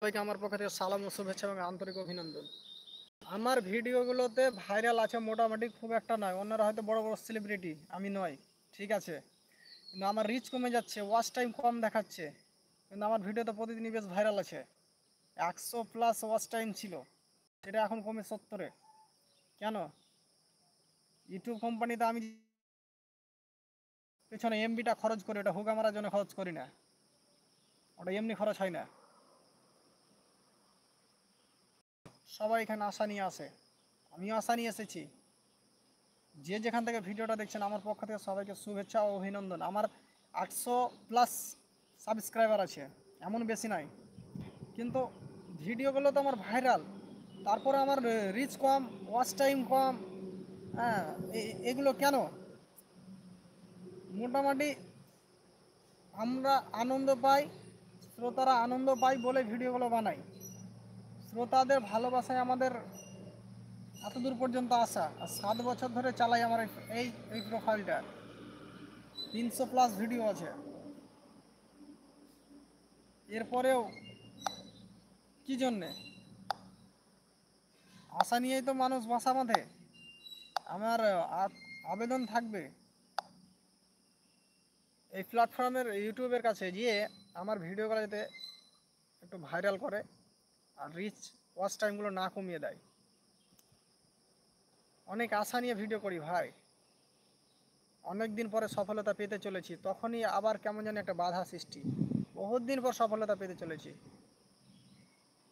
সবাইকে আমার পক্ষ থেকে সালাম ও শুভেচ্ছা এবং আন্তরিক অভিনন্দন। আমার ভিডিওগুলোতে ভাইরাল আছে মোটামুটি, খুব একটা নয়। অন্যরা হয়তো বড় বড় সেলিব্রিটি, আমি নয়, ঠিক আছে। কিন্তু আমার রিচ কমে যাচ্ছে, ওয়াচ টাইম কম দেখাচ্ছে, কিন্তু আমার ভিডিওতে প্রতিদিনই বেশ ভাইরাল আছে। 100+ ওয়াচ টাইম ছিল, সেটা এখন কমে 70-এ। কেন? ইউটিউব কোম্পানিতে আমি পেছনে এমবিটা খরচ করি, ওটা হুগা মারার জন্য খরচ করি না, ওটা এমনি খরচ হয় না। সবাই এখানে আশা নিয়ে আসে, আমিও আশা নিয়ে এসেছি। যে যেখান থেকে ভিডিওটা দেখছেন, আমার পক্ষ থেকে সবাইকে শুভেচ্ছা ও অভিনন্দন। আমার 800+ সাবস্ক্রাইবার আছে, এমন বেশি নাই, কিন্তু ভিডিওগুলো তো আমার ভাইরাল। তারপরে আমার রিচ কম, ওয়াচ টাইম কম। হ্যাঁ, এগুলো কেন? মোটামুটি আমরা আনন্দ পাই, শ্রোতারা আনন্দ পায় বলে ভিডিওগুলো বানাই। শ্রোতাদের ভালোবাসায় আমাদের এত দূর পর্যন্ত আসা। আর 7 বছর ধরে চালাই আমার এই এই প্রোফাইলটা। 300+ ভিডিও আছে। এরপরেও কি জন্যে? আশা নিয়েই তো মানুষ বাসা বাঁধে। আমার আবেদন থাকবে এই প্ল্যাটফর্মের ইউটিউবের কাছে গিয়ে আমার ভিডিওগুলো যাতে একটু ভাইরাল করে আর রিচ ওয়াচ টাইমগুলো না কমিয়ে দেয়। অনেক আশা নিয়ে ভিডিও করি ভাই, অনেক দিন পরে সফলতা পেতে চলেছি, তখনই আবার কেমন যেন একটা বাধা সৃষ্টি। বহুত দিন পর সফলতা পেতে চলেছি,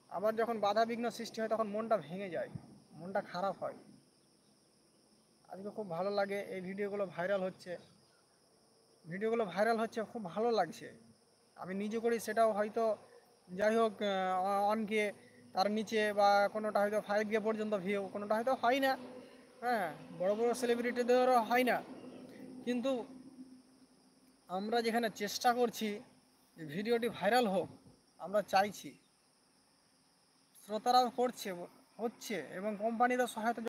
আবার যখন বাধা বিঘ্ন সৃষ্টি হয় তখন মনটা ভেঙে যায়, মনটা খারাপ হয়। আজকে খুব ভালো লাগে এই ভিডিওগুলো ভাইরাল হচ্ছে, খুব ভালো লাগছে। আমি নিজে করি সেটাও হয়তো, যাই হোক, অনকে, তার নিচে বা কোনোটা হয়তো 5K পর্যন্ত ভিউ, কোনোটা হয়তো হয় না। হ্যাঁ, বড় বড় সেলিব্রিটিদেরও হয় না, কিন্তু আমরা যেখানে চেষ্টা করছি যে ভিডিওটি ভাইরাল হোক, আমরা চাইছি, শ্রোতারাও করছে, হচ্ছে, এবং কোম্পানিরও সহায়তা